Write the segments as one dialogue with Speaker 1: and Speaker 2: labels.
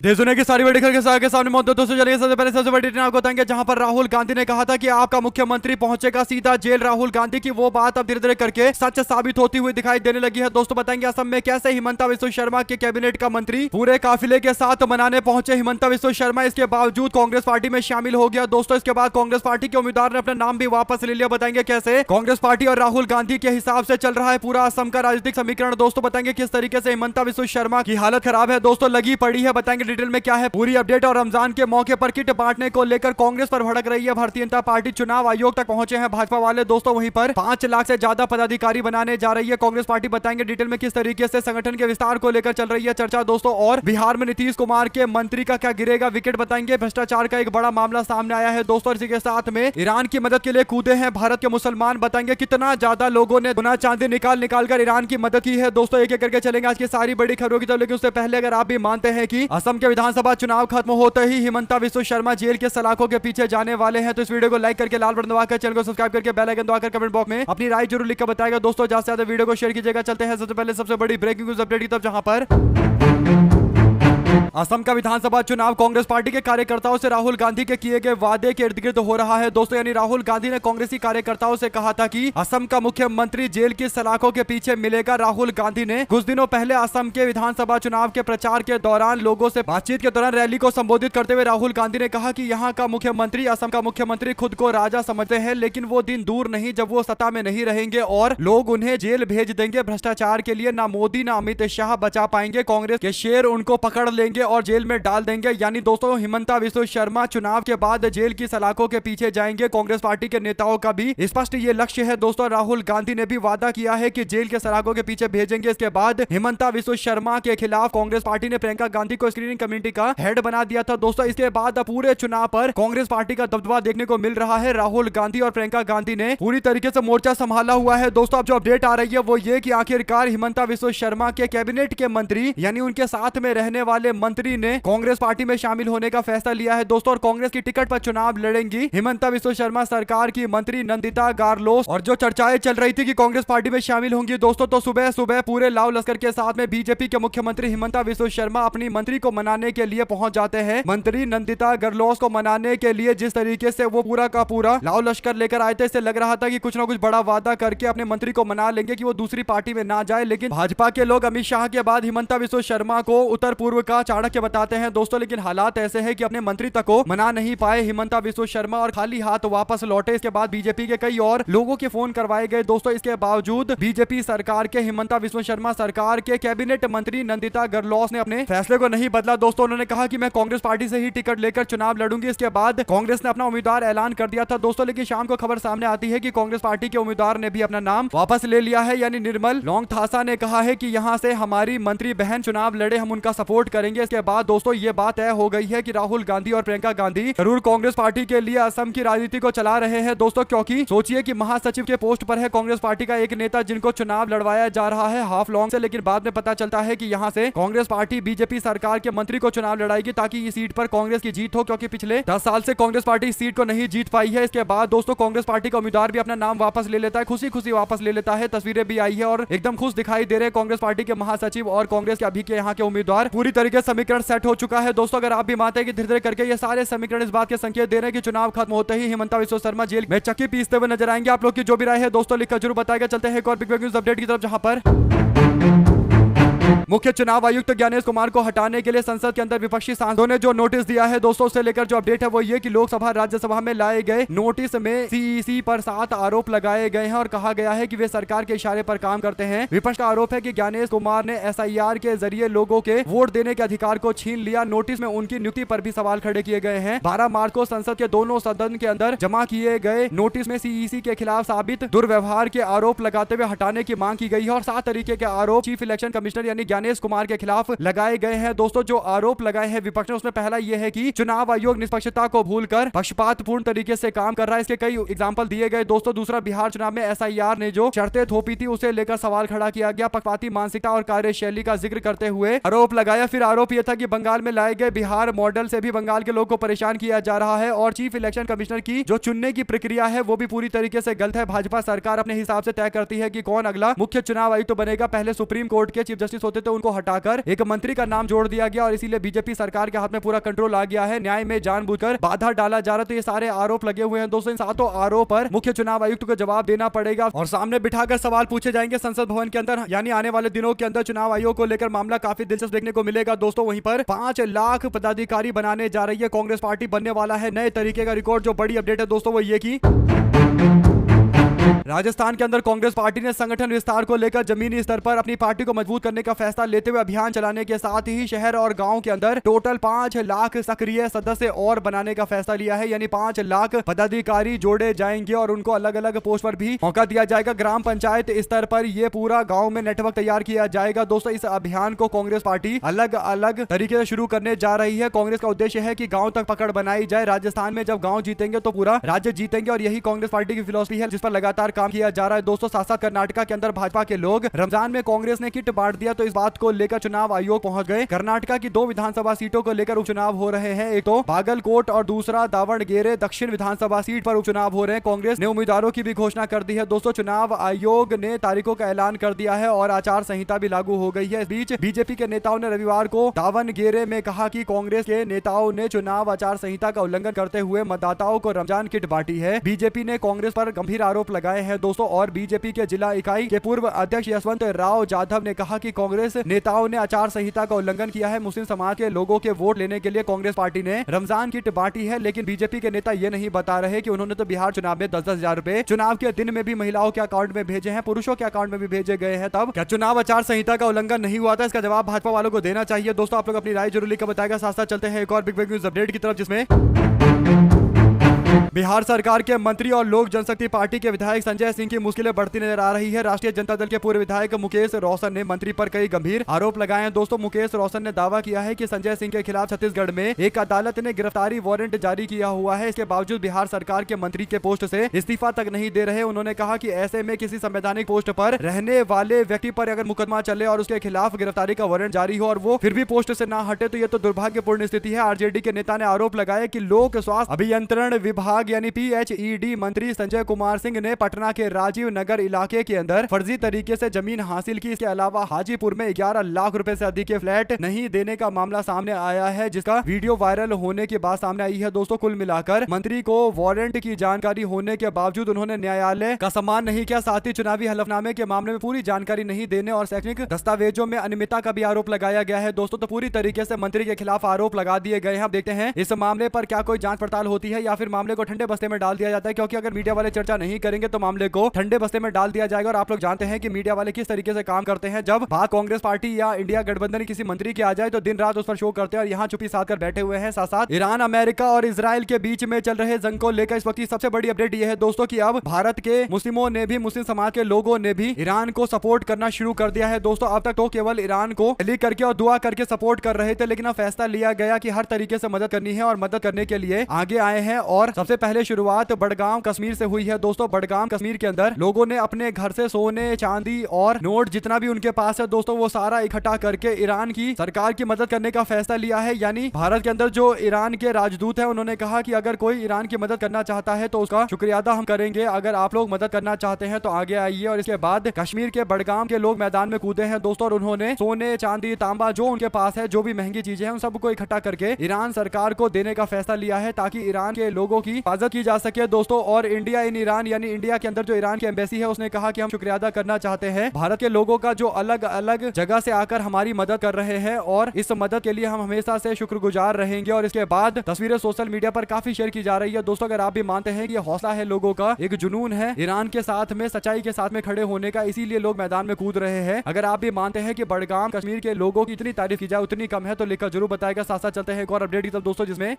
Speaker 1: देश दुनिया की सारी बड़ी खबर के सामने मौजूद दोस्तों, चलिए सबसे पहले सबसे बड़ी आपको बताएंगे जहां पर राहुल गांधी ने कहा था कि आपका मुख्यमंत्री पहुंचेगा सीधा जेल। राहुल गांधी की वो बात अब धीरे धीरे करके सच साबित होती हुई दिखाई देने लगी है। दोस्तों बताएंगे असम में कैसे हिमंता बिस्वा शर्मा के कैबिनेट का मंत्री पूरे काफिले के साथ मनाने पहुंचे। हिमंता बिस्वा शर्मा इसके बावजूद कांग्रेस पार्टी में शामिल हो गया। दोस्तों इसके बाद कांग्रेस पार्टी के उम्मीदवार ने अपना नाम भी वापस ले लिया। बताएंगे कैसे कांग्रेस पार्टी और राहुल गांधी के हिसाब से चल रहा है पूरा असम का राजनीतिक समीकरण। दोस्तों बताएंगे किस तरीके से हिमंता बिस्वा शर्मा की हालत खराब है, दोस्तों लगी पड़ी है। बताएंगे डिटेल में क्या है पूरी अपडेट। और रमजान के मौके पर किट बांटने को लेकर कांग्रेस पर भड़क रही है भारतीय जनता पार्टी। चुनाव आयोग तक पहुंचे हैं भाजपा वाले। दोस्तों वहीं पर 5 लाख से ज्यादा पदाधिकारी बनाने जा रही है कांग्रेस पार्टी। बताएंगे डिटेल में किस तरीके से संगठन के विस्तार को लेकर चल रही है चर्चा दोस्तों। और बिहार में नीतीश कुमार के मंत्री का क्या गिरेगा विकेट। बताएंगे भ्रष्टाचार का एक बड़ा मामला सामने आया है दोस्तों। इसी के साथ में ईरान की मदद के लिए कूदे हैं भारत के मुसलमान। बताएंगे कितना ज्यादा लोगों ने सोना चांदी निकाल कर ईरान की मदद की है दोस्तों। एक एक करके चलेंगे आज की सारी बड़ी खबरों की तरफ। लेकिन उससे पहले अगर आप भी मानते हैं कि असम के विधानसभा चुनाव खत्म होते ही हिमंता बिस्वा शर्मा जेल के सलाखों के पीछे जाने वाले हैं तो इस वीडियो को लाइक करके लाल बटन दबाकर चैनल को सब्सक्राइब करके बेल आइकन दबाकर कमेंट बॉक्स में अपनी राय जरूर लिखकर बताएगा दोस्तों। ज्यादा से ज्यादा वीडियो को शेयर कीजिएगा। चलते हैं सबसे पहले सबसे बड़ी ब्रेकिंग न्यूज अपडेट की तरफ, जहां पर असम का विधानसभा चुनाव कांग्रेस पार्टी के कार्यकर्ताओं से राहुल गांधी के किए गए वादे के इर्द गिर्द हो रहा है दोस्तों। यानी राहुल गांधी ने कांग्रेसी कार्यकर्ताओं से कहा था कि असम का मुख्यमंत्री जेल की सलाखों के पीछे मिलेगा। राहुल गांधी ने कुछ दिनों पहले असम के विधानसभा चुनाव के प्रचार के दौरान लोगों से बातचीत के दौरान रैली को संबोधित करते हुए राहुल गांधी ने कहा कि यहाँ का मुख्यमंत्री, असम का मुख्यमंत्री खुद को राजा समझते हैं, लेकिन वो दिन दूर नहीं जब वो सत्ता में नहीं रहेंगे और लोग उन्हें जेल भेज देंगे। भ्रष्टाचार के लिए ना मोदी ना अमित शाह बचा पाएंगे। कांग्रेस के शेर उनको पकड़ लेंगे और जेल में डाल देंगे। यानी दोस्तों हिमंता बिस्वा शर्मा चुनाव के बाद जेल की सलाखों के पीछे जाएंगे। कांग्रेस पार्टी के नेताओं का भी स्पष्ट ये लक्ष्य है दोस्तों। राहुल गांधी ने भी वादा किया है कि जेल के सलाखों के पीछे भेजेंगे। इसके बाद हिमंता बिस्वा शर्मा के खिलाफ कांग्रेस पार्टी ने प्रियंका गांधी को स्क्रीनिंग कमेटी का हेड बना दिया था दोस्तों। इसके बाद पूरे चुनाव पर कांग्रेस पार्टी का दबदबा देखने को मिल रहा है। राहुल गांधी और प्रियंका गांधी ने पूरी तरीके से मोर्चा संभाला हुआ है दोस्तों। अब जो अपडेट आ रही है वो ये कि आखिरकार हिमंता बिस्वा शर्मा के कैबिनेट के मंत्री यानी उनके साथ में रहने वाले मंत्री ने कांग्रेस पार्टी में शामिल होने का फैसला लिया है दोस्तों। और कांग्रेस की टिकट पर चुनाव लड़ेंगी हिमंता बिस्वा शर्मा सरकार की मंत्री नंदिता गारलोस। और जो चर्चाएं चल रही थी कि कांग्रेस पार्टी में शामिल होंगी दोस्तों, तो सुबह सुबह पूरे लाव लश्कर के साथ में बीजेपी के मुख्यमंत्री हिमंता बिस्वा शर्मा अपनी मंत्री को मनाने के लिए पहुंच जाते हैं। मंत्री नंदिता गारलोस को मनाने के लिए जिस तरीके से वो पूरा का पूरा लाव लश्कर लेकर आए थे, इससे लग रहा था कि कुछ ना कुछ बड़ा वादा करके अपने मंत्री को मना लेंगे कि वो दूसरी पार्टी में ना जाए। लेकिन भाजपा के लोग अमित शाह के बाद हिमंता बिस्वा शर्मा को उत्तर पूर्व का चाणक्य बताते हैं दोस्तों। लेकिन हालात ऐसे है कि अपने मंत्री तक को मना नहीं पाए हिमंता बिस्वा शर्मा और खाली हाथ वापस लौटे। इसके बाद बीजेपी के कई और लोगों के फोन करवाए गए दोस्तों। इसके बावजूद बीजेपी सरकार के हिमंता बिस्वा शर्मा सरकार के कैबिनेट मंत्री नंदिता गारलोस ने अपने फैसले को नहीं बदला दोस्तों। उन्होंने कहा कि मैं कांग्रेस पार्टी से ही टिकट लेकर चुनाव लड़ूंगी। इसके बाद कांग्रेस ने अपना उम्मीदवार ऐलान कर दिया था दोस्तों। लेकिन शाम को खबर सामने आती है कि कांग्रेस पार्टी के उम्मीदवार ने भी अपना नाम वापस ले लिया है। यानी निर्मल लोंगथासा ने कहा है कि यहां से हमारी मंत्री बहन चुनाव लड़े, हम उनका सपोर्ट करेंगे। इसके बाद दोस्तों ये बात तय हो गई है कि राहुल गांधी और प्रियंका गांधी जरूर कांग्रेस पार्टी के लिए असम की राजनीति को चला रहे हैं दोस्तों। क्योंकि सोचिए कि महासचिव के पोस्ट पर है कांग्रेस पार्टी का एक नेता जिनको चुनाव लड़वाया जा रहा है हाफ लॉन्ग से। लेकिन बाद में पता चलता है कि यहां से कांग्रेस पार्टी बीजेपी सरकार के मंत्री को चुनाव लड़ाएगी ताकि इस सीट पर कांग्रेस की जीत हो, क्योंकि पिछले 10 साल से कांग्रेस पार्टी इस सीट को नहीं जीत पाई है। इसके बाद दोस्तों कांग्रेस पार्टी का उम्मीदवार भी अपना नाम वापस ले लेता है, खुशी खुशी वापस ले लेता है। तस्वीरें भी आई है और एकदम खुश दिखाई दे रहे कांग्रेस पार्टी के महासचिव और कांग्रेस के अभी के यहाँ के उम्मीदवार। पूरी तरीके से समीकरण सेट हो चुका है दोस्तों। अगर आप भी मानते हैं कि धीरे धीरे करके ये सारे समीकरण इस बात के संकेत दे रहे हैं कि चुनाव खत्म होते ही हिमंता बिस्वा शर्मा जेल में चक्की पीसते हुए नजर आएंगे। आप लोग की जो भी राय है दोस्तों लिखकर जरूर बताएगा। चलते हैं एक और बिग न्यूज अपडेट की तरफ, जहां पर मुख्य चुनाव आयुक्त ज्ञानेश कुमार को हटाने के लिए संसद के अंदर विपक्षी सांसदों ने जो नोटिस दिया है दोस्तों, उससे लेकर जो अपडेट है वो ये कि लोकसभा राज्यसभा में लाए गए नोटिस में सीईसी पर 7 आरोप लगाए गए हैं और कहा गया है कि वे सरकार के इशारे पर काम करते हैं। विपक्ष का आरोप है कि ज्ञानेश कुमार ने एसआईआर के जरिए लोगों के वोट देने के अधिकार को छीन लिया। नोटिस में उनकी नियुक्ति पर भी सवाल खड़े किए गए हैं। 12 मार्च को संसद के दोनों सदन के अंदर जमा किए गए नोटिस में सीईसी के खिलाफ साबित दुर्व्यवहार के आरोप लगाते हुए हटाने की मांग की गई है और 7 तरीके के आरोप चीफ इलेक्शन कमिश्नर यानी ज्ञानेश कुमार के खिलाफ लगाए गए हैं दोस्तों। जो आरोप लगाए हैं विपक्ष ने, उसमें पहला यह है कि चुनाव आयोग निष्पक्षता को भूलकर पक्षपातपूर्ण तरीके से काम कर रहा है। इसके कई एग्जांपल दिए गए दोस्तों। दूसरा, बिहार चुनाव में एसआईआर ने जो शर्तें थोपी थी उसे लेकर सवाल खड़ा किया गया। पक्षपाती मानसिकता और कार्यशैली का जिक्र करते हुए आरोप लगाया। फिर आरोप यह था कि बंगाल में लाए गए बिहार मॉडल से भी बंगाल के लोगों को परेशान किया जा रहा है और चीफ इलेक्शन कमिश्नर की जो चुनने की प्रक्रिया है वो भी पूरी तरीके से गलत है। भाजपा सरकार अपने हिसाब से तय करती है कि कौन अगला मुख्य चुनाव आयुक्त बनेगा। पहले सुप्रीम कोर्ट के चीफ जस्टिस होते चलते उनको हटाकर एक मंत्री का नाम जोड़ दिया गया और इसीलिए बीजेपी सरकार के हाथ में पूरा कंट्रोल आ गया है। न्याय में जानबूझकर बाधा डाला जा रहा है। तो ये सारे आरोप लगे हुए हैं दोस्तों। इन सातों आरोप पर मुख्य चुनाव आयुक्त को जवाब देना पड़ेगा और सामने बिठाकर सवाल पूछे जाएंगे संसद भवन के अंदर। यानी आने वाले दिनों के अंदर चुनाव आयोग को लेकर मामला काफी दिलचस्प देखने को मिलेगा दोस्तों। वहीं पर 5 लाख पदाधिकारी बनाने जा रही है कांग्रेस पार्टी। बनने वाला है नए तरीके का रिकॉर्ड। जो बड़ी अपडेट है दोस्तों वो ये की राजस्थान के अंदर कांग्रेस पार्टी ने संगठन विस्तार को लेकर जमीनी स्तर पर अपनी पार्टी को मजबूत करने का फैसला लेते हुए अभियान चलाने के साथ ही शहर और गांव के अंदर टोटल 5 लाख सक्रिय सदस्य और बनाने का फैसला लिया है। यानी 5 लाख पदाधिकारी जोड़े जाएंगे और उनको अलग अलग पोस्ट पर भी मौका दिया जाएगा। ग्राम पंचायत स्तर पर यह पूरा गाँव में नेटवर्क तैयार किया जाएगा दोस्तों। इस अभियान को कांग्रेस पार्टी अलग अलग तरीके से शुरू करने जा रही है। कांग्रेस का उद्देश्य है कि गाँव तक पकड़ बनाई जाए। राजस्थान में जब गाँव जीतेंगे तो पूरा राज्य जीतेंगे और यही कांग्रेस पार्टी की फिलॉसफी है जिस पर लगातार काम किया जा रहा है दोस्तों। साथ साथ कर्नाटका के अंदर भाजपा के लोग रमजान में कांग्रेस ने किट बांट दिया तो इस बात को लेकर चुनाव आयोग पहुंच गए। कर्नाटका की 2 विधानसभा सीटों को लेकर उपचुनाव हो रहे हैं। एक तो बागलकोट और दूसरा दावणगेरे दक्षिण विधानसभा सीट पर उपचुनाव हो रहे हैं। कांग्रेस ने उम्मीदवारों की भी घोषणा कर दी है दोस्तों। चुनाव आयोग ने तारीखों का ऐलान कर दिया है और आचार संहिता भी लागू हो गई है। इस बीच बीजेपी के नेताओं ने रविवार को दावणगेरे में कहा कि कांग्रेस के नेताओं ने चुनाव आचार संहिता का उल्लंघन करते हुए मतदाताओं को रमजान किट बांटी है। बीजेपी ने कांग्रेस पर गंभीर आरोप लगाए हैं दोस्तों। और बीजेपी के जिला इकाई के पूर्व अध्यक्ष यशवंत राव जाधव ने कहा कि कांग्रेस नेताओं ने आचार संहिता का उल्लंघन किया है। मुस्लिम समाज के लोगों के वोट लेने के लिए कांग्रेस पार्टी ने रमजान किट बांटी है। लेकिन बीजेपी के नेता ये नहीं बता रहे कि उन्होंने तो बिहार चुनाव में 10-10 हजार रुपए चुनाव के दिन में भी महिलाओं के अकाउंट में भेजे हैं, पुरुषों के अकाउंट में भी भेजे गए हैं। तब क्या चुनाव आचार संहिता का उल्लंघन नहीं हुआ था? इसका जवाब भाजपा वालों को देना चाहिए दोस्तों। आप लोग अपनी राय जरूर लिखकर बताएगा। साथ साथ चलते हैं एक और बिग न्यूज अपडेट की तरफ जिसमें बिहार सरकार के मंत्री और लोक जनशक्ति पार्टी के विधायक संजय सिंह की मुश्किलें बढ़ती नजर आ रही है। राष्ट्रीय जनता दल के पूर्व विधायक मुकेश रोशन ने मंत्री पर कई गंभीर आरोप लगाए हैं दोस्तों। मुकेश रोशन ने दावा किया है कि संजय सिंह के खिलाफ छत्तीसगढ़ में एक अदालत ने गिरफ्तारी वारंट जारी किया हुआ है। इसके बावजूद बिहार सरकार के मंत्री के पोस्ट से इस्तीफा तक नहीं दे रहे। उन्होंने कहा कि ऐसे में किसी संवैधानिक पोस्ट पर रहने वाले व्यक्ति पर अगर मुकदमा चले और उसके खिलाफ गिरफ्तारी का वारंट जारी हो और वो फिर भी पोस्ट से ना हटे तो यह तो दुर्भाग्यपूर्ण स्थिति है। आरजेडी के नेता ने आरोप लगाया कि लोक स्वास्थ्य अभियंत्रण विभाग यानी PHED मंत्री संजय कुमार सिंह ने पटना के राजीव नगर इलाके के अंदर फर्जी तरीके से जमीन हासिल की। इसके अलावा हाजीपुर में 11 लाख रुपए से अधिक के फ्लैट नहीं देने का मामला सामने आया है जिसका वीडियो वायरल होने के बाद सामने आई है दोस्तों। कुल मिलाकर मंत्री को वारंट की जानकारी होने के बावजूद उन्होंने न्यायालय का सम्मान नहीं किया। साथ ही चुनावी हलफनामे के मामले में पूरी जानकारी नहीं देने और शैक्षणिक दस्तावेजों में अनियमितता का भी आरोप लगाया गया है दोस्तों। तो पूरी तरीके से मंत्री के खिलाफ आरोप लगा दिए गए हैं। अब देखते हैं इस मामले पर क्या कोई जांच पड़ताल होती है या फिर मामले को ठंडे बस्ते में डाल दिया जाता है, क्योंकि अगर मीडिया वाले चर्चा नहीं करेंगे तो मामले को ठंडे बस्ते में डाल दिया जाएगा। और आप लोग जानते हैं कि मीडिया वाले किस तरीके से काम करते हैं। जब बात कांग्रेस पार्टी या इंडिया गठबंधन किसी मंत्री की आ जाए तो दिन रात उस पर शो करते हैं और यहाँ चुप्पी साध कर बैठे हुए हैं। साथ साथ ईरान, अमेरिका और इजराइल के बीच में चल रहे जंग को लेकर इस वक्त की सबसे बड़ी अपडेट यह है दोस्तों कि अब भारत के मुस्लिमों ने भी, मुस्लिम समाज के लोगों ने भी ईरान को सपोर्ट करना शुरू कर दिया है दोस्तों। अब तक तो केवल ईरान को लिख करके और दुआ करके सपोर्ट कर रहे थे, लेकिन अब फैसला लिया गया कि हर तरीके से मदद करनी है और मदद करने के लिए आगे आए हैं। और सबसे पहले शुरुआत बड़गांव कश्मीर से हुई है दोस्तों। बड़गाम कश्मीर के अंदर लोगों ने अपने घर से सोने, चांदी और नोट जितना भी उनके पास है दोस्तों वो सारा इकट्ठा करके ईरान की सरकार की मदद करने का फैसला लिया है। यानी भारत के अंदर जो ईरान के राजदूत है उन्होंने कहा कि अगर कोई ईरान की मदद करना चाहता है तो उसका शुक्रिया अदा हम करेंगे। अगर आप लोग मदद करना चाहते हैं तो आगे आइए। और इसके बाद कश्मीर के बड़गाम के लोग मैदान में कूदे हैं दोस्तों और उन्होंने सोने, चांदी, तांबा जो उनके पास है, जो भी महंगी चीजें हैं उन सबको इकट्ठा करके ईरान सरकार को देने का फैसला लिया है ताकि ईरान के लोगों की हिफाजत की जा सके दोस्तों। और इंडिया इन ईरान यानी इंडिया के अंदर जो ईरान की एम्बेसी है उसने कहा कि हम शुक्रिया अदा करना चाहते हैं भारत के लोगों का जो अलग अलग जगह से आकर हमारी मदद कर रहे हैं और इस मदद के लिए हम हमेशा से शुक्रगुजार रहेंगे। और इसके बाद तस्वीरें सोशल मीडिया पर काफी शेयर की जा रही है दोस्तों। अगर आप भी मानते हैं कि ये हौसला है लोगों का, एक जुनून है ईरान के साथ में, सच्चाई के साथ में खड़े होने का, इसीलिए लोग मैदान में कूद रहे हैं। अगर आप भी मानते हैं कि बड़गाम कश्मीर के लोगों की इतनी तारीफ की जाए उतनी कम है तो लिखकर जरूर बताएगा। साथ साथ चलते हैं एक और अपडेट की तरफ दोस्तों जिसमें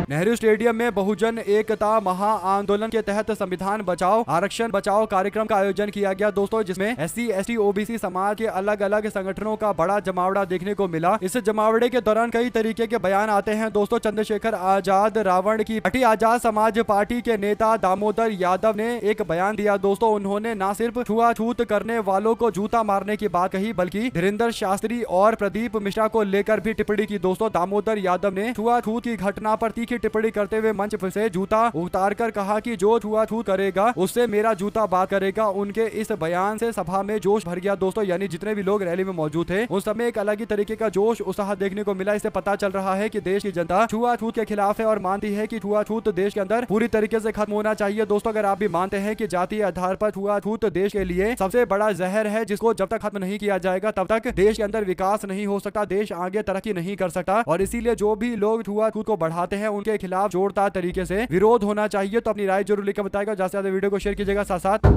Speaker 1: नेहरू स्टेडियम में बहुजन एकता महा आंदोलन के तहत संविधान बचाओ आरक्षण बचाओ कार्यक्रम का आयोजन किया गया दोस्तों, जिसमें SC, ST, OBC समाज के अलग अलग संगठनों का बड़ा जमावड़ा देखने को मिला। इस जमावड़े के दौरान कई तरीके के बयान आते हैं दोस्तों। चंद्रशेखर आजाद रावण की पार्टी आजाद समाज पार्टी के नेता दामोदर यादव ने एक बयान दिया दोस्तों। उन्होंने न सिर्फ छुआछूत करने वालों को जूता मारने की बात कही बल्कि धीरेन्द्र शास्त्री और प्रदीप मिश्रा को लेकर भी टिप्पणी की दोस्तों। दामोदर यादव ने छुआछूत की घटना पर तीखी टिप्पणी करते हुए मंच से जूता उतार कर कहा कि जो छुआछूत करेगा उससे मेरा जूता बात करेगा। उनके इस बयान से सभा में जोश भर गया दोस्तों, यानी जितने भी लोग रैली में मौजूद थे उस समय एक अलग ही तरीके का जोश उत्साह देखने को मिला। इससे पता चल रहा है कि देश की जनता छुआछूत के खिलाफ है और मानती है कि छुआछूत देश के अंदर पूरी तरीके से खत्म होना चाहिए। दोस्तों अगर आप भी मानते हैं कि जातीय आधार पर छुआछूत देश के लिए सबसे बड़ा जहर है जिसको जब तक खत्म नहीं किया जाएगा तब तक देश के अंदर विकास नहीं हो सकता, देश आगे तरक्की नहीं कर सकता। और इसीलिए जो भी लोग छुआछूत को बढ़ाते हैं उनके खिलाफ जोरदार तरीके से विरोध होना चाहिए। तो अपनी राय जरूर लिखकर बताएगा, ज्यादा से ज्यादा वीडियो को शेयर कीजिएगा। साथ साथ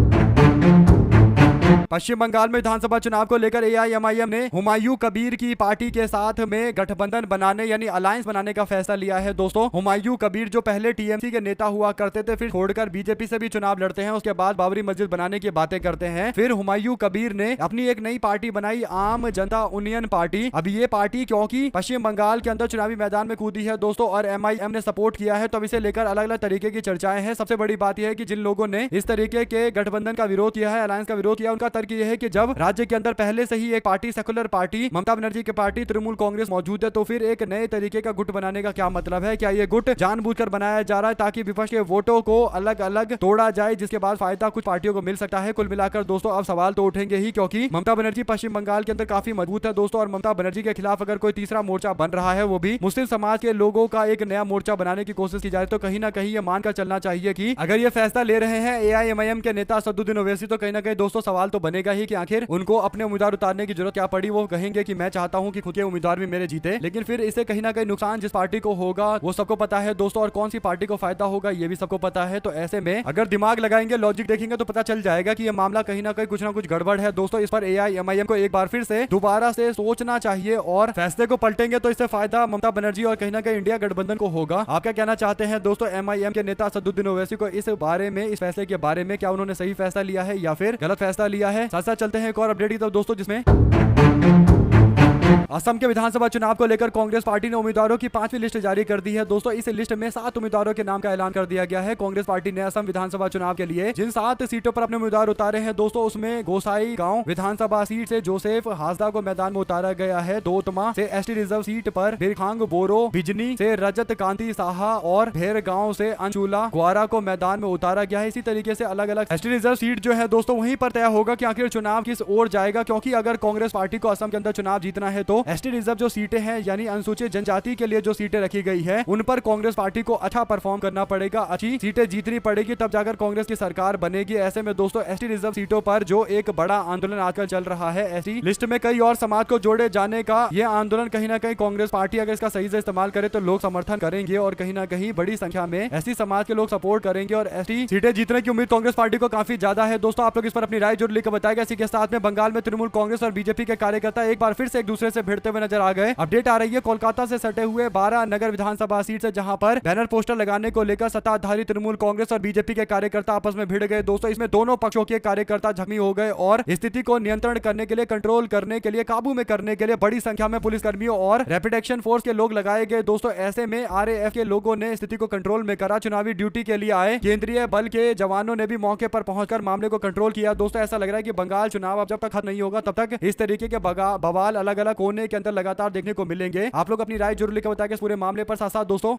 Speaker 1: पश्चिम बंगाल में विधानसभा चुनाव को लेकर एआईएमआईएम ने हुमायूं कबीर की पार्टी के साथ में गठबंधन बनाने यानी अलायंस बनाने का फैसला लिया है। दोस्तों हुमायूं कबीर जो पहले टीएमसी के नेता हुआ करते थे, फिर छोड़कर बीजेपी से भी चुनाव लड़ते हैं, उसके बाद बाबरी मस्जिद बनाने की बातें करते हैं। फिर हुमायूं कबीर ने अपनी एक नई पार्टी बनाई, आम जनता यूनियन पार्टी। अब ये पार्टी क्योंकि पश्चिम बंगाल के अंदर चुनावी मैदान में कूदी है दोस्तों और एमआईएम ने सपोर्ट किया है, तो इसे लेकर अलग अलग तरीके की चर्चाएं हैं। सबसे बड़ी बात यह है कि जिन लोगों ने इस तरीके के गठबंधन का विरोध किया है, अलायंस का विरोध किया, उनका तर्क यह है कि जब राज्य के अंदर पहले से ही एक party secular party Mamata Banerjee की पार्टी तृणमूल कांग्रेस मौजूद है, तो फिर एक नए तरीके का गुट बनाने का क्या मतलब है? क्या ये गुट जानबूझकर बनाया जा रहा है ताकि विपक्ष के वोटों को अलग अलग तोड़ा जाए, जिसके बाद फायदा कुछ पार्टियों को मिल सकता है? कुल मिलाकर दोस्तों अब सवाल तो उठेंगे ही, क्योंकि ममता बनर्जी पश्चिम बंगाल के अंदर काफी मजबूत है दोस्तों, और ममता बनर्जी के खिलाफ अगर कोई तीसरा मोर्चा बन रहा है, वो भी मुस्लिम समाज के लोगों का एक नया मोर्चा बनाने की कोशिश की जाए, तो कहीं ना कहीं ये मानकर चलना चाहिए कि अगर ये फैसला ले रहे हैं एआईएमआईएम के नेता असदुद्दीन ओवैसी, तो कहीं ना कहीं दोस्तों सवाल तो बनेगा ही कि आखिर उनको अपने उम्मीदवार उतारने की जरूरत क्या पड़ी। वो कहेंगे कि मैं चाहता हूं कि खुद के उम्मीदवार भी मेरे जीते, लेकिन फिर इससे कहीं ना कहीं नुकसान जिस पार्टी को होगा वो सबको पता है दोस्तों, और कौन सी पार्टी को फायदा होगा ये भी सबको पता है। तो ऐसे में अगर दिमाग लगाएंगे, लॉजिक देखेंगे, तो पता चल जाएगा कि ये मामला कहीं ना कुछ गड़बड़ है दोस्तों। इस पर एआईएमआईएम को एक बार फिर से दोबारा से सोचना चाहिए और फैसले को पलटेंगे तो इससे फायदा ममता बनर्जी और कहीं ना कहीं इंडिया गठबंधन को होगा। आप क्या कहना चाहते हैं दोस्तों? एमआईएम के नेता असदुद्दीन ओवैसी को इस बारे में, इस फैसले के बारे में क्या उन्होंने सही फैसला लिया है या फिर गलत फैसला लिया है? साथ साथ चलते हैं एक और अपडेट की तरफ दोस्तों, जिसमें असम के विधानसभा चुनाव को लेकर कांग्रेस पार्टी ने उम्मीदवारों की 5वीं लिस्ट जारी कर दी है दोस्तों। इस लिस्ट में 7 उम्मीदवारों के नाम का ऐलान कर दिया गया है। कांग्रेस पार्टी ने असम विधानसभा चुनाव के लिए जिन 7 सीटों पर अपने उम्मीदवार उतारे हैं दोस्तों, उसमें गोसाई गांव विधानसभा सीट से जोसेफ हासदा को मैदान में उतारा गया है। दोतमा से एसटी रिजर्व सीट पर बिरखांग बोरो, बिजनी से रजत कांति साहा और भेर गाँव से अंशुला ग्वारा को मैदान में उतारा गया है। इसी तरीके से अलग अलग एसटी रिजर्व सीट जो है दोस्तों, वहीं पर तय होगा कि आखिर चुनाव किस ओर जाएगा, क्योंकि अगर कांग्रेस पार्टी को असम के अंदर चुनाव जीतना है तो एसटी रिजर्व जो सीटें हैं यानी अनुसूचित जनजाति के लिए जो सीटें रखी गई है, उन पर कांग्रेस पार्टी को अच्छा परफॉर्म करना पड़ेगा, अच्छी सीटें जीतनी पड़ेगी, तब जाकर कांग्रेस की सरकार बनेगी। ऐसे में दोस्तों एसटी रिजर्व सीटों पर जो एक बड़ा आंदोलन आजकल चल रहा है, ऐसी लिस्ट में कई और समाज को जोड़े जाने का यह आंदोलन कहीं ना कहीं कांग्रेस पार्टी अगर इसका सही से इस्तेमाल करे तो लोग समर्थन करेंगे और कहीं ना कहीं बड़ी संख्या में ऐसी समाज के लोग सपोर्ट करेंगे और ऐसी सीटें जीतने की उम्मीद कांग्रेस पार्टी को काफी ज्यादा है दोस्तों। आप लोग इस पर अपनी राय जरूर लिखकर बताएगा। इसी के साथ में बंगाल में तृणमूल कांग्रेस और बीजेपी के कार्यकर्ता एक बार फिर से एक दूसरे से भिड़ते हुए नजर आ गए। अपडेट आ रही है कोलकाता से सटे हुए 12 नगर विधानसभा सीट से, जहां पर बैनर पोस्टर लगाने को लेकर सत्ताधारी तृणमूल कांग्रेस और बीजेपी के कार्यकर्ता आपस में भिड़ गए दोस्तों। इसमें दोनों पक्षों के कार्यकर्ता जख्मी हो गए और स्थिति को नियंत्रण करने के लिए, कंट्रोल करने के लिए, काबू में करने के लिए बड़ी संख्या में पुलिसकर्मियों और रैपिड एक्शन फोर्स के लोग लगाए गए दोस्तों। ऐसे में आरएएफ के लोगों ने स्थिति को कंट्रोल में करा। चुनावी ड्यूटी के लिए आए केंद्रीय बल के जवानों ने भी मौके पर पहुंचकर मामले को कंट्रोल किया दोस्तों। ऐसा लग रहा है कि बंगाल चुनाव अब जब तक खत्म नहीं होगा तब तक इस तरीके के बवाल अलग अलग कोने के अंदर लगातार देखने को मिलेंगे। आप लोग अपनी राय जरूर लिखकर बताएं इस पूरे मामले पर। साथ साथ दोस्तों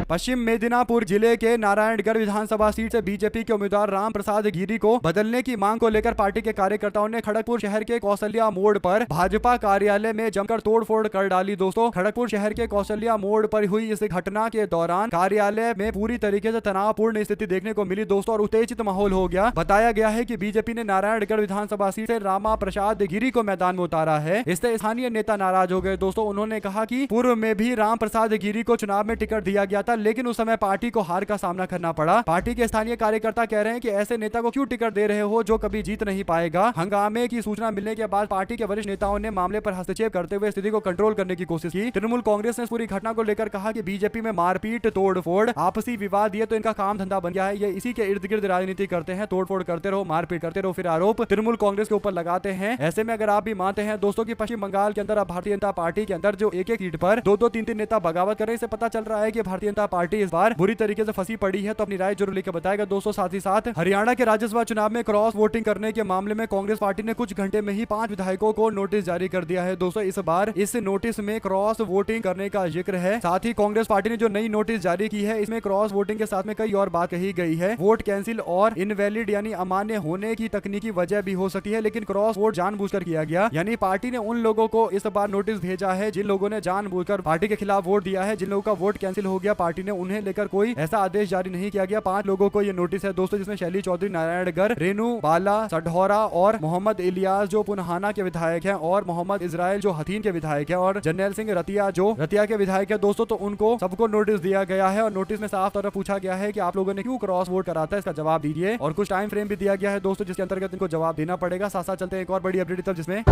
Speaker 1: पश्चिम मेदिनीपुर जिले के नारायणगढ़ विधानसभा सीट से बीजेपी के उम्मीदवार राम प्रसाद गिरी को बदलने की मांग को लेकर पार्टी के कार्यकर्ताओं ने खड़गपुर शहर के कौशल्या मोड़ पर भाजपा कार्यालय में जमकर तोड़फोड़ कर डाली दोस्तों। खड़गपुर शहर के कौशल्या मोड़ पर हुई इस घटना के दौरान कार्यालय में पूरी तरीके से तनावपूर्ण स्थिति देखने को मिली दोस्तों और उत्तेजित माहौल हो गया। बताया गया है कि बीजेपी ने नारायणगढ़ विधानसभा सीट से रामा प्रसाद गिरी को मैदान में उतारा है। इससे स्थानीय नेता नाराज हो गए दोस्तों। उन्होंने कहा कि पूर्व में भी राम प्रसाद गिरी को चुनाव में टिकट दिया गया था, लेकिन उस समय पार्टी को हार का सामना करना पड़ा। पार्टी के स्थानीय कार्यकर्ता कह रहे हैं कि ऐसे नेता को क्यों टिकट दे रहे हो जो कभी जीत नहीं पाएगा। हंगामे की सूचना मिलने के बाद पार्टी के वरिष्ठ नेताओं ने मामले पर हस्तक्षेप करते हुए स्थिति को कंट्रोल करने की कोशिश की। तृणमूल कांग्रेस ने इस पूरी घटना को लेकर कहा कि बीजेपी में मारपीट, तोड़फोड़, आपसी विवाद ये तो इनका काम धंधा बन गया है। ये इसी के इर्द गिर्द राजनीति करते हैं, तोड़फोड़ करते रहो, मारपीट करते रहो, फिर आरोप तृणमूल कांग्रेस के ऊपर लगाते हैं। ऐसे में अगर आप भी मानते हैं दोस्तों की पश्चिम बंगाल के अंदर अब भारतीय जनता पार्टी के अंदर जो एक एक सीट पर 2-2, 3-3 नेता बगावत कर रहे हैं, इससे पता चल रहा है कि भारतीय भारतीय जनता पार्टी इस बार बुरी तरीके से फंसी पड़ी है, तो अपनी राय जरूर लेकर बताएगा दोस्तों। साथ ही साथ हरियाणा के राज्यसभा चुनाव में क्रॉस वोटिंग करने के मामले में कांग्रेस पार्टी ने कुछ घंटे में ही 5 विधायकों को नोटिस जारी कर दिया है दोस्तों। इस बार इस नोटिस में क्रॉस वोटिंग करने का जिक्र है। साथ ही कांग्रेस पार्टी ने जो नई नोटिस जारी की है इसमें क्रॉस वोटिंग के साथ में कई और बात कही गई है। वोट कैंसिल और इनवैलिड यानी अमान्य होने की तकनीकी वजह भी हो सकती है, लेकिन क्रॉस वोट जानबूझकर किया गया। यानी पार्टी ने उन लोगों को इस बार नोटिस भेजा है जिन लोगों ने जानबूझकर पार्टी के खिलाफ वोट दिया है। जिन लोगों का वोट कैंसिल हो गया, पार्टी ने उन्हें लेकर कोई ऐसा आदेश जारी नहीं किया गया। 5 लोगों को ये नोटिस है दोस्तों, जिसमें शैली चौधरी, नारायणगढ़, रेणु बाला सढौरा और मोहम्मद इलियास जो पुनहाना के विधायक हैं, और मोहम्मद इजराइल जो हथीन के विधायक हैं, और जर्नैल सिंह रतिया जो रतिया के विधायक है दोस्तों। तो उनको सबको नोटिस दिया गया है और नोटिस में साफ तौर पर पूछा गया है कि आप लोगों ने क्यों क्रॉस वोट करा था, इसका जवाब दीजिए। और कुछ टाइम फ्रेम भी दिया गया है दोस्तों, जिसके अंतर्गत इनको जवाब देना पड़ेगा। साथ साथ चलते हैं एक और बड़ी अपडेट तक, जिसमें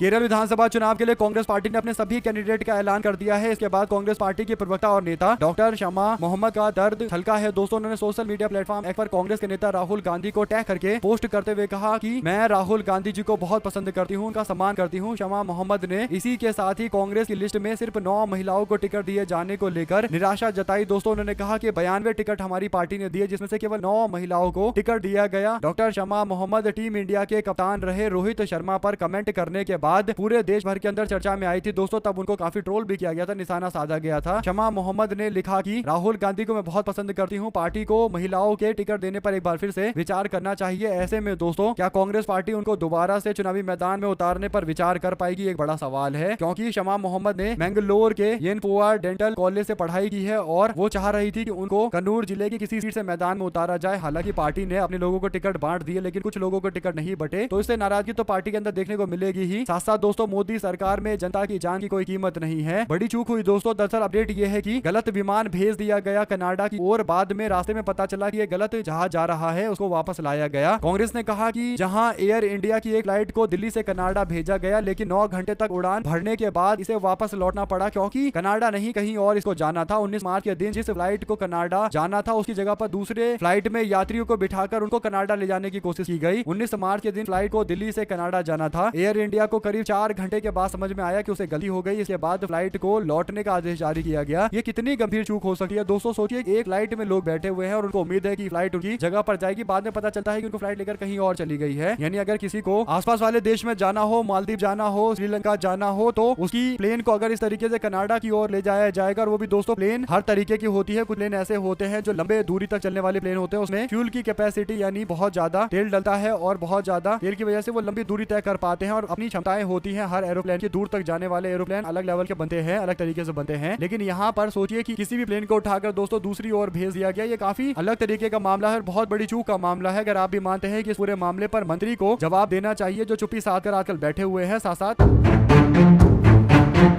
Speaker 1: केरल विधानसभा चुनाव के लिए कांग्रेस पार्टी ने अपने सभी कैंडिडेट का ऐलान कर दिया है। इसके बाद कांग्रेस पार्टी के प्रवक्ता और नेता डॉक्टर शमा मोहम्मद का दर्द हल्का है दोस्तों। उन्होंने सोशल मीडिया प्लेटफॉर्म एक्स पर कांग्रेस के नेता राहुल गांधी को टैग करके पोस्ट करते हुए कहा कि मैं राहुल गांधी जी को बहुत पसंद करती हूं, उनका सम्मान करती हूं। शमा मोहम्मद ने इसी के साथ ही कांग्रेस की लिस्ट में सिर्फ 9 महिलाओं को टिकट दिए जाने को लेकर निराशा जताई दोस्तों। उन्होंने कहा कि 92 टिकट हमारी पार्टी ने दिए, जिसमें से केवल 9 महिलाओं को टिकट दिया गया। डॉक्टर शमा मोहम्मद टीम इंडिया के कप्तान रहे रोहित शर्मा पर कमेंट करने के बाद पूरे देश भर के अंदर चर्चा में आई थी दोस्तों। तब उनको काफी ट्रोल भी किया गया था, निशाना साधा गया था। शमा मोहम्मद ने लिखा कि राहुल गांधी को मैं बहुत पसंद करती हूं, पार्टी को महिलाओं के टिकट देने पर एक बार फिर से विचार करना चाहिए। ऐसे में दोस्तों क्या कांग्रेस पार्टी उनको दोबारा से चुनावी मैदान में उतारने पर विचार कर पाएगी, एक बड़ा सवाल है। क्योंकि शमा मोहम्मद ने मैंगलोर के येनपुआ डेंटल कॉलेज से पढ़ाई की है और वो चाह रही थी कि उनको कन्नूर जिले की किसी सीट से मैदान में उतारा जाए। हालांकि पार्टी ने अपने लोगों को टिकट बांट दिए, लेकिन कुछ लोगों को टिकट नहीं बटे, तो इससे नाराजगी तो पार्टी के अंदर देखने को मिलेगी ही। साथ साथ दोस्तों मोदी सरकार में जनता की जान की कोई कीमत नहीं है। बड़ी चूक हुई दोस्तों। दरअसल अपडेट ये है कि गलत विमान भेज दिया गया कनाडा की ओर, बाद में रास्ते में पता चला कि ये गलत जहाज जा रहा है, उसको वापस लाया गया। कांग्रेस ने कहा कि जहां एयर इंडिया की एक फ्लाइट को दिल्ली से कनाडा भेजा गया, लेकिन 9 घंटे तक उड़ान भरने के बाद इसे वापस लौटना पड़ा, क्योंकि कनाडा नहीं कहीं और इसको जाना था। 19 मार्च के दिन जिस फ्लाइट को कनाडा जाना था, उसकी जगह पर दूसरे फ्लाइट में यात्रियों को बिठाकर उनको कनाडा ले जाने की कोशिश की गई। 19 मार्च के दिन फ्लाइट को दिल्ली से कनाडा जाना था। एयर इंडिया को करीब 4 घंटे के बाद समझ में आया कि उसे गलती हो गई। इसके बाद फ्लाइट को लौटने का आदेश जारी किया गया। ये कितनी गंभीर चूक हो सकती है दोस्तों। सोचिए एक फ्लाइट में लोग बैठे हुए हैं और उनको उम्मीद है कि फ्लाइट उनकी जगह पर जाएगी, बाद में पता चलता है कि उनको फ्लाइट लेकर कहीं और चली गई है। यानी अगर किसी को आसपास वाले देश में जाना हो, मालदीव जाना हो, श्रीलंका जाना हो, तो उसकी प्लेन को अगर इस तरीके से कनाडा की ओर ले जाया जाएगा, और वो भी दोस्तों प्लेन हर तरीके की होती है। कुछ प्लेन ऐसे होते हैं जो लंबे दूरी तक चलने वाले प्लेन होते हैं, उसमें फ्यूल की कैपेसिटी यानी बहुत ज्यादा तेल डलता है और बहुत ज्यादा तेल की वजह से वो लंबी दूरी तय कर पाते हैं और अपनी क्षमताएं होती हैं। हर एरोप्लेन की दूर तक जाने वाले एरोप्लेन अलग लेवल के बनते हैं, अलग तरीके से बनते हैं। लेकिन यहाँ पर सोचिए कि किसी भी प्लेन को उठाकर दोस्तों दूसरी ओर भेज दिया गया। ये काफी अलग तरीके का मामला है, बहुत बड़ी चूक का मामला है। अगर आप भी मानते हैं कि इस पूरे मामले पर मंत्री को जवाब देना चाहिए, जो चुप्पी साध कर आजकल बैठे हुए हैं। साथ साथ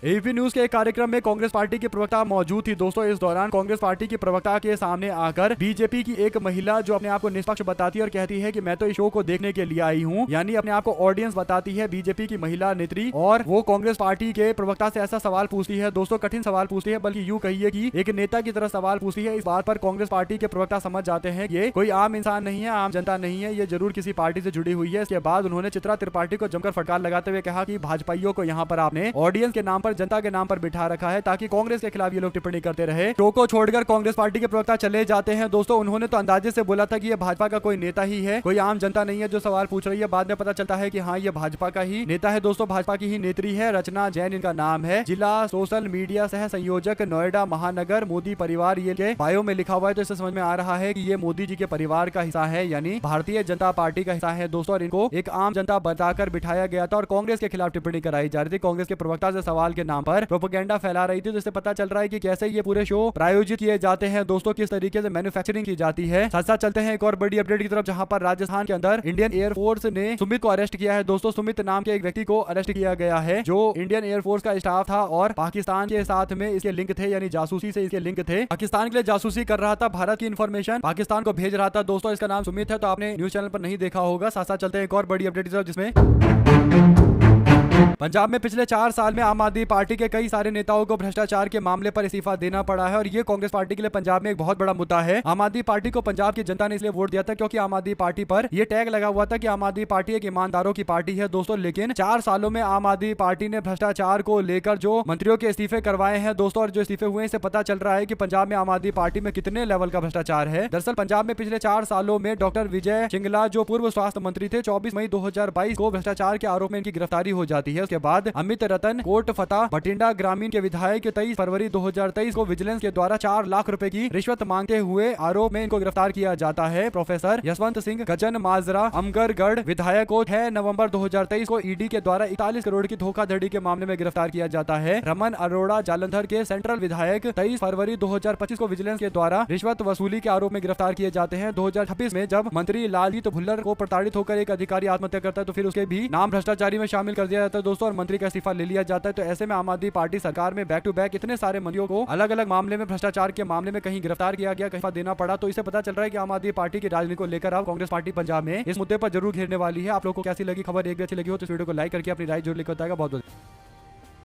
Speaker 1: एबीपी न्यूज के एक कार्यक्रम में कांग्रेस पार्टी की प्रवक्ता मौजूद थी दोस्तों। इस दौरान कांग्रेस पार्टी की प्रवक्ता के सामने आकर बीजेपी की एक महिला जो अपने आप को निष्पक्ष बताती है और कहती है कि मैं तो इस शो को देखने के लिए आई हूं, यानी अपने आप को ऑडियंस बताती है बीजेपी की महिला नेत्री, और वो कांग्रेस पार्टी के प्रवक्ता से ऐसा सवाल पूछती है दोस्तों, कठिन सवाल पूछती है, बल्कि यूं कहिए कि एक नेता की तरह सवाल पूछती है। इस बात पर कांग्रेस पार्टी के प्रवक्ता समझ जाते हैं ये कोई आम इंसान नहीं है, आम जनता नहीं है, ये जरूर किसी पार्टी से जुड़ी हुई है। इसके बाद उन्होंने चित्रा त्रिपाठी को जमकर फटकार लगाते हुए कहा कि भाजपाइयों को यहाँ पर आपने ऑडियंस के नाम पर, जनता के नाम पर बिठा रखा है ताकि कांग्रेस के खिलाफ ये लोग टिप्पणी करते रहे। शो को छोड़कर कांग्रेस पार्टी के प्रवक्ता चले जाते हैं दोस्तों। उन्होंने तो अंदाजे से बोला था कि ये भाजपा का कोई नेता ही है, कोई आम जनता नहीं है जो सवाल पूछ रही है। बाद में पता चलता है कि हाँ, ये भाजपा का ही नेता है दोस्तों, भाजपा की ही नेत्री है। रचना जैन इनका नाम है, जिला सोशल मीडिया सह संयोजक नोएडा महानगर, मोदी परिवार, ये के बायो में लिखा हुआ है। तो इससे समझ में आ रहा है कि ये मोदी जी के परिवार का हिस्सा है, यानी भारतीय जनता पार्टी का हिस्सा है दोस्तों। और इनको एक आम जनता बताकर बिठाया गया था और कांग्रेस के खिलाफ टिप्पणी कराई जा रही थी। कांग्रेस के प्रवक्ता से सवाल के नाम पर प्रोपेगेंडा फैला रही थी, जिससे पता चल रहा है कि कैसे ये पूरे शो प्रायोजित किए जाते हैं दोस्तों, किस तरीके से मैन्युफैक्चरिंग की जाती है। साथ साथ चलते हैं एक और बड़ी अपडेट की तरफ, जहां पर राजस्थान के अंदर इंडियन एयरफोर्स ने सुमित को अरेस्ट किया है दोस्तों। सुमित नाम के एक व्यक्ति को अरेस्ट किया गया है, जो इंडियन एयरफोर्स का स्टाफ था और पाकिस्तान के साथ में इसके लिंक थे, यानी जासूसी से इसके लिंक थे। पाकिस्तान के लिए जासूसी कर रहा था, भारत की इन्फॉर्मेशन पाकिस्तान को भेज रहा था दोस्तों। इसका नाम सुमित है, तो आपने न्यूज चैनल पर नहीं देखा होगा। साथ साथ चलते हैं एक और बड़ी अपडेट की तरफ, जिसमें पंजाब में पिछले 4 साल में आम आदमी पार्टी के कई सारे नेताओं को भ्रष्टाचार के मामले पर इस्तीफा देना पड़ा है और ये कांग्रेस पार्टी के लिए पंजाब में एक बहुत बड़ा मुद्दा है। आम आदमी पार्टी को पंजाब की जनता ने इसलिए वोट दिया था क्योंकि आम आदमी पार्टी पर यह टैग लगा हुआ था कि आम आदमी पार्टी एक ईमानदारों की पार्टी है दोस्तों। लेकिन 4 सालों में आम आदमी पार्टी ने भ्रष्टाचार को लेकर जो मंत्रियों के इस्तीफे करवाए हैं दोस्तों, और जो इस्तीफे हुए इससे पता चल रहा है कि पंजाब में आम आदमी पार्टी में कितने लेवल का भ्रष्टाचार है। दरअसल पंजाब में पिछले 4 सालों में डॉक्टर विजय सिंगला जो पूर्व स्वास्थ्य मंत्री थे 24 मई 2022 को भ्रष्टाचार के आरोप में इनकी गिरफ्तारी हो जाती है। उसके बाद अमित रतन कोट फतेह बठिंडा ग्रामीण के विधायक 23 फरवरी 2023 को विजिलेंस के द्वारा 4 लाख रुपए की रिश्वत मांगते हुए आरोप में इनको गिरफ्तार किया जाता है। प्रोफेसर यशवंत सिंह गजन माजरा अमगरगढ़ विधायक को 6 नवंबर 2023 को ईडी के द्वारा 41 करोड़ की धोखाधड़ी के मामले में गिरफ्तार किया जाता है। रमन अरोड़ा जालंधर के सेंट्रल विधायक 23 फरवरी 2025 को विजिलेंस के द्वारा रिश्वत वसूली के आरोप में गिरफ्तार किए जाते हैं। 2026 में जब मंत्री लालजीत भुल्लर को प्रताड़ित होकर एक अधिकारी आत्महत्या करता है तो फिर उसके भी नाम भ्रष्टाचारी में शामिल कर दिया जाता है दोस्तों, और मंत्री का इस्तीफा ले लिया जाता है। तो ऐसे में आम आदमी पार्टी सरकार में बैक टू बैक इतने सारे मंत्रियों को अलग अलग मामले में भ्रष्टाचार के मामले में कहीं गिरफ्तार किया गया, कहीं देना पड़ा। तो इससे पता चल रहा है कि आम आदमी पार्टी की राजनीति को लेकर अब कांग्रेस पार्टी पंजाब में इस मुद्दे पर जरूर घेरने वाली है। आप लोगों को कैसी लगी खबर, एक भी अच्छी लगी हो तो इस वीडियो को लाइक करके अपनी राय जरूर लिख बताएगा। बहुत बहुत